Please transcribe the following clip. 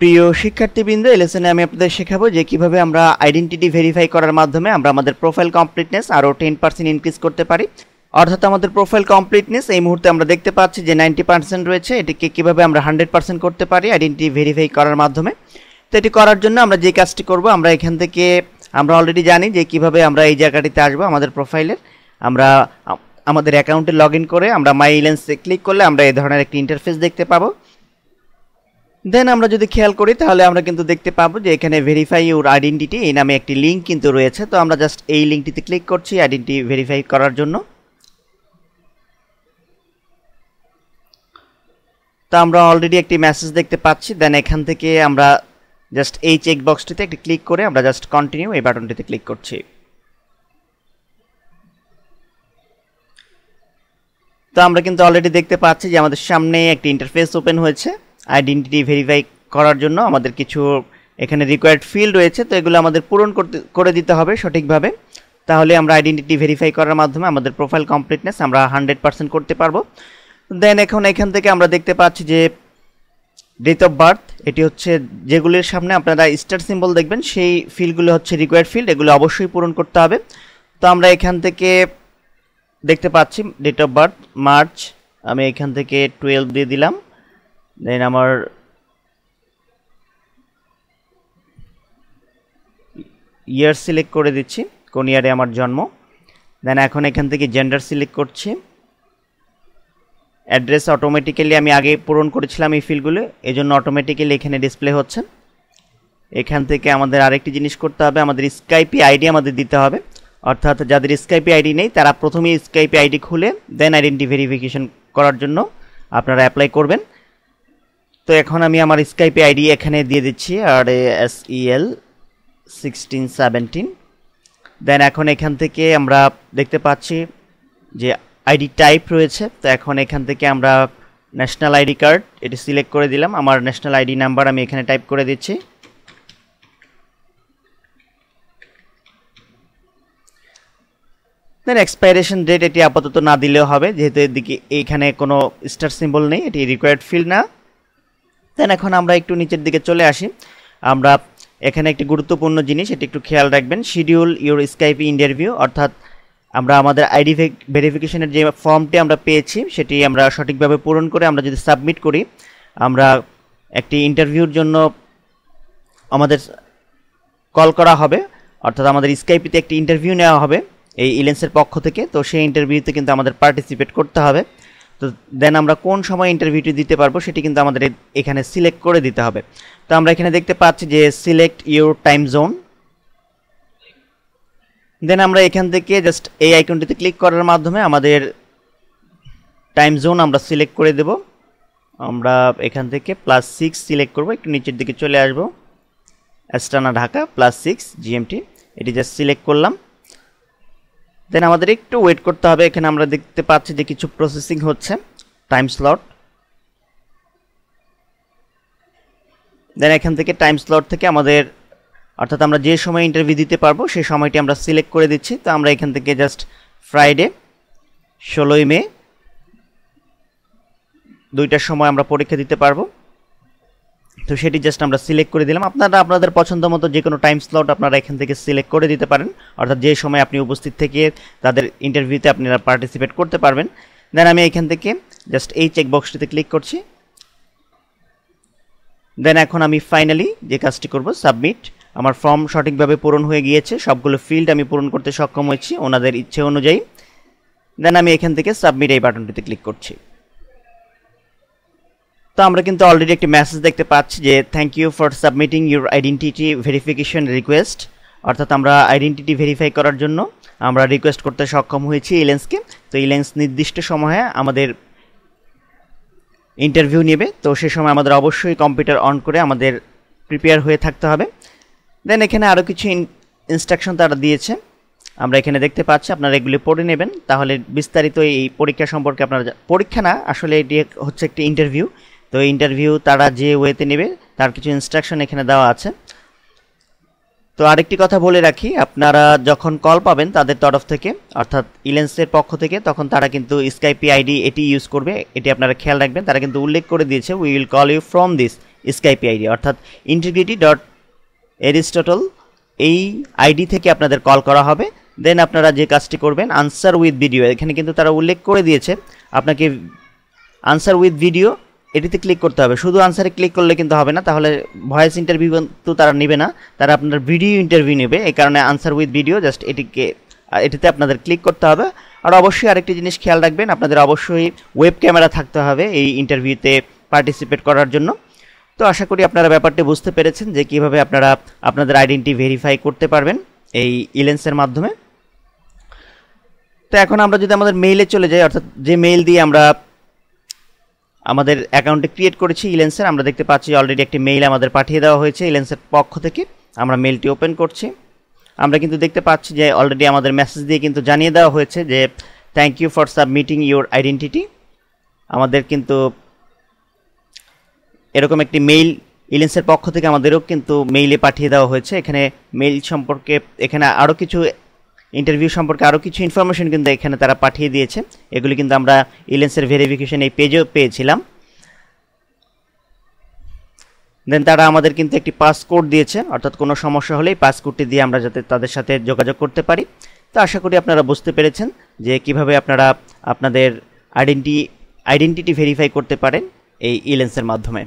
প্রিয় শিক্ষার্থীবৃন্দ, এই লেসনে আমি আপনাদের শেখাবো যে কিভাবে আমরা আইডেন্টিটি ভেরিফাই করার মাধ্যমে আমরা আমাদের প্রোফাইল কমপ্লিটনেস আরও 10% ইনক্রিজ করতে পারি। অর্থাৎ আমাদের প্রোফাইল কমপ্লিটনেস এই মুহূর্তে আমরা দেখতে পাচ্ছি যে 90% রয়েছে। এটিকে কিভাবে আমরা 100% করতে পারি আইডেন্টিটি ভেরিফাই করার মাধ্যমে। তো এটি করার জন্য আমরা যে কাজটি করব, আমরা এখান থেকে আমরা অলরেডি জানি যে কিভাবে আমরা এই জায়গাটিতে আসবো। আমাদের প্রোফাইলের আমরা আমাদের অ্যাকাউন্টে লগ ইন করে আমরা মাই ইলেন্সে ক্লিক করলে আমরা এই ধরনের একটি ইন্টারফেস দেখতে পাবো। দেন আমরা যদি খেয়াল করি তাহলে আমরা কিন্তু দেখতে পাবো যে এখানে ভেরিফাই ইউর আইডেন্টিটি এই নামে একটি লিঙ্ক কিন্তু রয়েছে। তো আমরা জাস্ট এই লিঙ্কটিতে ক্লিক করছি আইডেন্টিটি ভেরিফাই করার জন্য। তো আমরা অলরেডি একটি মেসেজ দেখতে পাচ্ছি। দেন এখান থেকে আমরা জাস্ট এই চেক বক্সটিতে একটি ক্লিক করে আমরা জাস্ট কন্টিনিউ এই বাটনটিতে ক্লিক করছি। তো আমরা কিন্তু অলরেডি দেখতে পাচ্ছি যে আমাদের সামনে একটি ইন্টারফেস ওপেন হয়েছে। আইডেন্টিটি ভেরিফাই করার জন্য আমাদের কিছু এখানে রিকোয়ার্ড ফিল্ড রয়েছে, তো এগুলো আমাদের পূরণ করে দিতে হবে সঠিকভাবে। তাহলে আমরা আইডেন্টিটি ভেরিফাই করার মাধ্যমে আমাদের প্রোফাইল কমপ্লিটনেস আমরা 100% করতে পারবো। দেন এখন এখান থেকে আমরা দেখতে পাচ্ছি যে ডেট অফ বার্থ, এটি হচ্ছে যেগুলির সামনে আপনারা স্টার সিম্বল দেখবেন সেই ফিল্ডগুলো হচ্ছে রিকোয়ার্ড ফিল্ড, এগুলো অবশ্যই পূরণ করতে হবে। তো আমরা এখান থেকে দেখতে পাচ্ছি ডেট অফ বার্থ মার্চ, আমি এখান থেকে 12 দিয়ে দিলাম। দেন আমার ইয়ার সিলেক্ট করে দিচ্ছি, কোন ইয়ারে আমার জন্ম। দেন এখন এখান থেকে জেন্ডার সিলেক্ট করছি। অ্যাড্রেস অটোমেটিক্যালি আমি আগে পূরণ করেছিলাম এই ফিল্ডগুলো, এই জন্য অটোমেটিক্যালি এখানে ডিসপ্লে হচ্ছে। এখান থেকে আমাদের আরেকটি জিনিস করতে হবে, আমাদের স্কাইপি আইডি আমাদের দিতে হবে। অর্থাৎ যাদের স্কাইপি আইডি নেই তারা প্রথমেই স্কাইপি আইডি খুলে দেন আইডেন্টি ভেরিফিকেশন করার জন্য আপনারা অ্যাপ্লাই করবেন। তো এখন আমি আমার স্কাইপি আইডি এখানে দিয়ে দিচ্ছি RASEL 1617। দেন এখন এখান থেকে আমরা দেখতে পাচ্ছি যে আইডি টাইপ রয়েছে। তো এখন এখান থেকে আমরা ন্যাশনাল আইডি কার্ড এটি সিলেক্ট করে দিলাম। আমার ন্যাশনাল আইডি নাম্বার আমি এখানে টাইপ করে দিচ্ছি। দেন এক্সপাইরেশন ডেট এটি আপাতত না দিলেও হবে, যেহেতু এদিকে এইখানে কোনো স্টার সিম্বল নেই, এটি রিকোয়ার্ড ফিল্ড না। দেন এখন আমরা একটু নিচের দিকে চলে আসি। আমরা এখানে একটি গুরুত্বপূর্ণ জিনিস এটি একটু খেয়াল রাখবেন, শিডিউল ইউর স্কাইপি ইন্টারভিউ। অর্থাৎ আমরা আমাদের আইডি ভেরিফিকেশনের যে ফর্মটি আমরা পেয়েছি সেটি আমরা সঠিকভাবে পূরণ করে আমরা যদি সাবমিট করি, আমরা একটি ইন্টারভিউর জন্য আমাদের কল করা হবে। অর্থাৎ আমাদের স্কাইপিতে একটি ইন্টারভিউ নেওয়া হবে এই ইলেন্সের পক্ষ থেকে। তো সেই ইন্টারভিউতে কিন্তু আমাদের পার্টিসিপেট করতে হবে। তো দেন আমরা কোন সময় ইন্টারভিউটি দিতে পারবো সেটি কিন্তু আমাদের এখানে সিলেক্ট করে দিতে হবে। তো আমরা এখানে দেখতে পাচ্ছি যে সিলেক্ট ইউর টাইম জোন। দেন আমরা এখান থেকে জাস্ট এই আইকনটিতে ক্লিক করার মাধ্যমে আমাদের টাইম জোন আমরা সিলেক্ট করে দেব। আমরা এখান থেকে +6 সিলেক্ট করব, একটু নিচের দিকে চলে আসব, অ্যাস্টানা ঢাকা +6 GMT, এটি জাস্ট সিলেক্ট করলাম। দেন আমাদের একটু ওয়েট করতে হবে। এখানে আমরা দেখতে পাচ্ছি যে কিছু প্রসেসিং হচ্ছে টাইম স্লট। দেন এখান থেকে টাইম স্লট থেকে আমাদের অর্থাৎ আমরা যে সময় ইন্টারভিউ দিতে পারবো সেই সময়টি আমরা সিলেক্ট করে দিচ্ছি। তো আমরা এখান থেকে জাস্ট ফ্রাইডে 16ই মে 2টার সময় আমরা পরীক্ষা দিতে পারবো। তো সেটি জাস্ট আমরা সিলেক্ট করে দিলাম। আপনারা আপনাদের পছন্দ মতো যে কোনো টাইম স্লট আপনারা এখান থেকে সিলেক্ট করে দিতে পারেন, অর্থাৎ যে সময় আপনি উপস্থিত থেকে তাদের ইন্টারভিউতে আপনারা পার্টিসিপেট করতে পারবেন। দেন আমি এখান থেকে জাস্ট এই চেক বক্সটিতে ক্লিক করছি। দেন এখন আমি ফাইনালি যে কাজটি করব, সাবমিট। আমার ফর্ম সঠিকভাবে পূরণ হয়ে গিয়েছে, সবগুলো ফিল্ড আমি পূরণ করতে সক্ষম হয়েছি ওনাদের ইচ্ছে অনুযায়ী। দেন আমি এখান থেকে সাবমিট এই বাটনটিতে ক্লিক করছি। তো আমরা কিন্তু অলরেডি একটি মেসেজ দেখতে পাচ্ছি যে thank you for submitting your identity verification request. অর্থাৎ আমরা আইডেন্টিটি ভেরিফাই করার জন্য আমরা রিকোয়েস্ট করতে সক্ষম হয়েছি ইলেন্সকে। তো ইলেন্স নির্দিষ্ট সময়ে আমাদের ইন্টারভিউ নেবে, তো সে সময় আমাদের অবশ্যই কম্পিউটার অন করে আমাদের প্রিপেয়ার হয়ে থাকতে হবে। দেন এখানে আরও কিছু ইনস্ট্রাকশন তারা দিয়েছে, আমরা এখানে দেখতে পাচ্ছি, আপনারা এগুলি পড়ে নেবেন। তাহলে বিস্তারিত এই পরীক্ষা সম্পর্কে আপনারা, পরীক্ষা না আসলে এটি হচ্ছে একটি ইন্টারভিউ। তো ইন্টারভিউ তারা যে ওয়েতে নেবে তার কিছু ইনস্ট্রাকশন এখানে দেওয়া আছে। তো আরেকটি কথা বলে রাখি, আপনারা যখন কল পাবেন তাদের তরফ থেকে অর্থাৎ ইলেন্সের পক্ষ থেকে, তখন তারা কিন্তু স্কাইপি আইডি এটি ইউজ করবে, এটি আপনারা খেয়াল রাখবেন। তারা কিন্তু উল্লেখ করে দিয়েছে we will call you from this Skype ID, অর্থাৎ integrity.aristotle এই আইডি থেকে আপনাদের কল করা হবে। দেন আপনারা যে কাজটি করবেন, আনসার উইথ ভিডিও, এখানে কিন্তু তারা উল্লেখ করে দিয়েছে আপনাকে আনসার উইথ ভিডিও এটিতে ক্লিক করতে হবে। শুধু আনসারে ক্লিক করলে কিন্তু হবে না, তাহলে ভয়েস ইন্টারভিউ কিন্তু তারা নেবে না, তারা আপনার ভিডিও ইন্টারভিউ নেবে। এই কারণে আনসার উইথ ভিডিও জাস্ট এটিতে আপনাদের ক্লিক করতে হবে। আর অবশ্যই আরেকটি জিনিস খেয়াল রাখবেন, আপনাদের অবশ্যই ওয়েব ক্যামেরা থাকতে হবে এই ইন্টারভিউতে পার্টিসিপেট করার জন্য। তো আশা করি আপনারা ব্যাপারটি বুঝতে পেরেছেন যে কীভাবে আপনারা আপনাদের আইডেন্টিটি ভেরিফাই করতে পারবেন এই ইলেন্সের মাধ্যমে। তো এখন আমরা যদি আমাদের মেইলে চলে যাই, অর্থাৎ যে মেইল দিয়ে আমরা আমাদের অ্যাকাউন্টে ক্রিয়েট করেছি ইলেন্সের, আমরা দেখতে পাচ্ছি অলরেডি একটি মেইল আমাদের পাঠিয়ে দেওয়া হয়েছে ইলেন্সের পক্ষ থেকে। আমরা মেইলটি ওপেন করছি, আমরা কিন্তু দেখতে পাচ্ছি যে অলরেডি আমাদের মেসেজ দিয়ে কিন্তু জানিয়ে দেওয়া হয়েছে যে thank you for submitting your identity. আমাদের কিন্তু এরকম একটি মেইল ইলেন্সের পক্ষ থেকে আমাদেরও কিন্তু মেইলে পাঠিয়ে দেওয়া হয়েছে। এখানে মেইল সম্পর্কে, এখানে আরও কিছু ইন্টারভিউ সম্পর্কে আরও কিছু ইনফরমেশন কিন্তু এখানে তারা পাঠিয়ে দিয়েছে। এগুলি কিন্তু আমরা ইলেন্সের ভেরিফিকেশন এই পেজেও পেয়েছিলাম। দেন তারা আমাদের কিন্তু একটি পাসকোড দিয়েছে, অর্থাৎ কোনো সমস্যা হলেই পাসকোডটি দিয়ে আমরা যাতে তাদের সাথে যোগাযোগ করতে পারি। তো আশা করি আপনারা বুঝতে পেরেছেন যে কিভাবে আপনারা আপনাদের আইডেন্টিটি ভেরিফাই করতে পারেন এই ইলেন্সের মাধ্যমে।